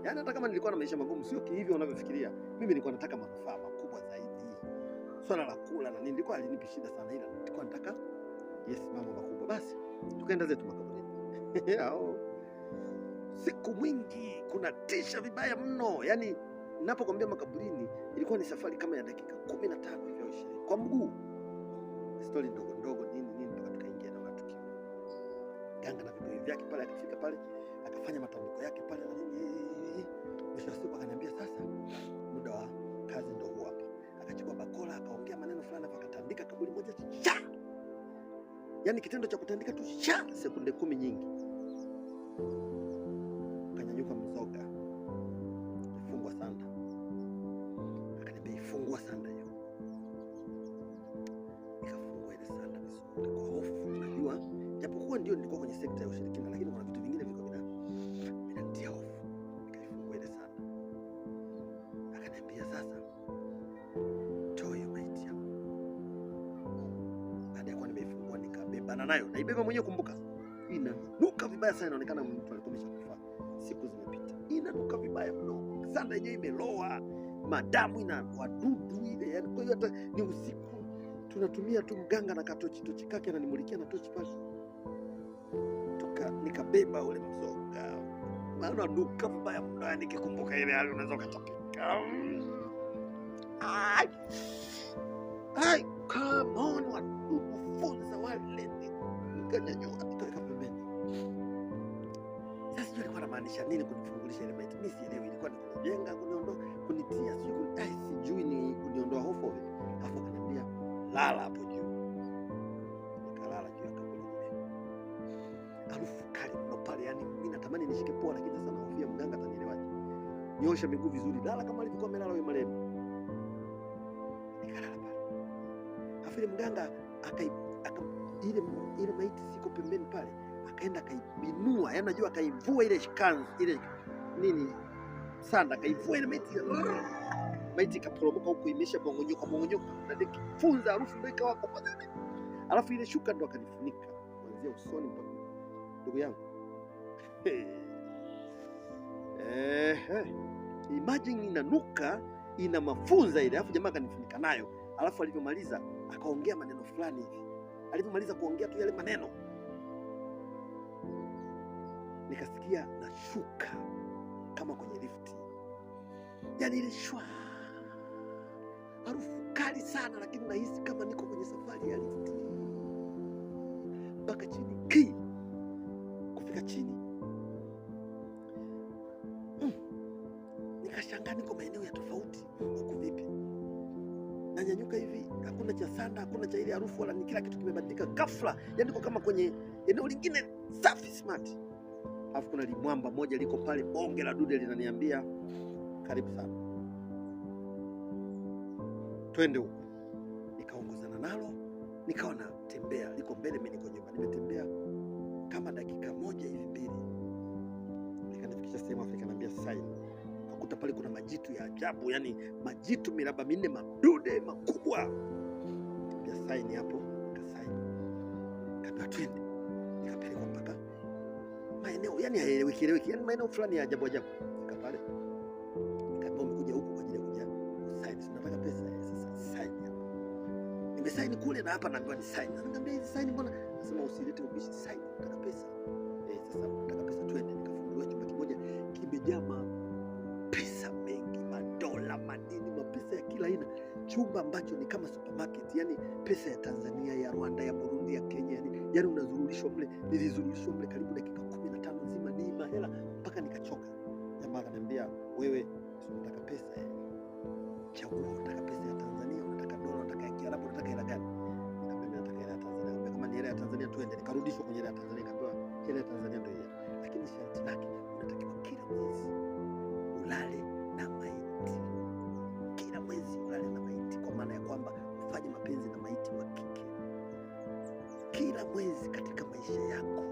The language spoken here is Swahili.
Yaani hata kama nilikuwa na maisha magumu sio hivyo unavyofikiria. Mimi nilikuwa nataka manufaa makubwa zaidi. Swala la kula na nini nilikuwa alinipi shida sana, ila nilikuwa nataka mambo makubwa. Basi tukaenda zetu makaburini. Siku mwingi kuna tisha vibaya mno. Yaani ninapokuambia makaburini ilikuwa ni safari kama ya dakika 15 hivi au 20 kwa mguu. Stori ndogo ndogo nini mpaka tukaingia na watu kiu. Ganga na vibuyu vyake pale, akafika pale akafanya matambiko yake pale na nini. Mwisho wa siku akaniambia sasa muda wa kazi ndio huu hapa. Akachukua bakola akaongea maneno fulani akatandika kaburi moja cha. Yaani kitendo cha kutandika tu sekunde 10 nyingi. Akanyanyuka mzoga. Ifungwa sanda. Akaniambia ifungua sanda hiyo. Nikafungua ile sanda vizuri kwa hofu. Unajua japokuwa ndio nilikuwa kwenye sekta ya ushirikina, lakini kuna vitu vingine viko vinanitia hofu. Nikaifungua ile sanda. Akaniambia sasa toa hiyo maiti yangu. Baada ya kuwa nimeifungua nikabebana nayo. Naibeba mwenyewe, kumbuka. Inanuka vibaya sana, inaonekana mtu alikuwa ameshakufa. Siku zimepita. Inanuka vibaya mno. Sanda yenyewe imeloa, madamu ina wadudu ile. Yaani kwa hiyo hata ni usiku tunatumia tu mganga na tochi kake ananimulikia na tochi pale. Nikabeba ule mzoga. Maana nuka vibaya mno, nikikumbuka ile hali unaweza kutapika. Ai, come on, wadudu funza wale. Nikanyanyua nikaweka pembeni. Sasa alikuwa anamaanisha nini kunifungulisha ile maiti? Mimi sielewi, ilikuwa ni kunijenga, kuniondoa, kunitia sijui ni kuniondoa hofu. Alafu akaniambia lala hapo juu. Nikalala juu ya kaburi lile. Harufu kali mno pale, yani mimi natamani nishike poa, lakini sasa nahofia mganga atanielewaje. Nyosha miguu vizuri, lala kama alivyokuwa amelala yule marehemu. Nikalala pale. Alafu ile mganga ile maiti siko pembeni pale, akaenda akaibinua, yani unajua akaivua ile kanzu ile nini sanda, akaivua ile maiti. Maiti ikaporomoka huko, imesha mongonyoka na dikifunza harufu ndio ikawa kwa nini. Alafu ile shuka ndo akanifunika kuanzia usoni mpaka ndugu yangu. Imagine inanuka, ina mafunza ile, alafu jamaa akanifunika nayo. Alafu alivyomaliza akaongea maneno fulani hivi. Alivyomaliza kuongea tu yale maneno, nikasikia nashuka kama kwenye lifti. Yaani ile shwa harufu kali sana, lakini nahisi kama niko kwenye safari ya lifti mpaka chini. Kufika chini nikashangaa niko maeneo ya tofauti. Huko vipi? Nanyanyuka hivi, hakuna cha sanda, hakuna cha ile harufu, wala ni kila kitu kimebadilika ghafla. Yaani niko kama kwenye eneo lingine safi smart. Alafu kuna limwamba moja liko pale, bonge la dude linaniambia karibu sana, twende huko. Nikaongozana nalo, nikawa natembea, liko mbele, mimi niko nyuma. Nimetembea kama dakika 1 hivi 2, nikanifikisha sehemu Afrika, naambia sign. Nakuta pale kuna majitu ya ajabu, yani majitu miraba 4 madude makubwa. Naambia sign hapo, nikasign. Kabla twende, nikapelekwa mpaka maeneo yani haeleweki, yani maeneo fulani ya ajabu. Fika pale, nikaambia umekuja huku kwa ajili ya kuja sign, nataka pesa. Sasa sign hapo. Nimesign kule na hapa naambiwa ni sign. Nikamwambia hizi sign mbona? Nasema usilete ubishi, sign, nataka pesa. Sasa nataka pesa, twende. Nikafunguliwa chumba kimoja kimejaa pesa mengi, madola, madini, mapesa ya kila aina. Chumba ambacho ni kama supermarket, yani pesa ya Tanzania, ya Rwanda, ya Burundi, ya Kenya, yani unazurulishwa mle. Nilizurulishwa mle karibu dakika 15 nzima, ni mahela mpaka nikachoka. Jamaa akaniambia, wewe unataka pesa chagua, unataka pesa ya Tanzania, unataka dola, unataka ya Kiarabu, unataka hela gani? Nikamwambia nataka hela ya Tanzania. Kama ni hela ya Tanzania twende. Nikarudishwa kwenye hela ya Tanzania, nikaambiwa hela ya Tanzania ndio hiyo, lakini sharti lake unatakiwa kila mwezi ulale na maiti. Kila mwezi ulale na maiti, kwa maana ya kwamba ufanye mapenzi na maiti wa kike kila mwezi katika maisha yako.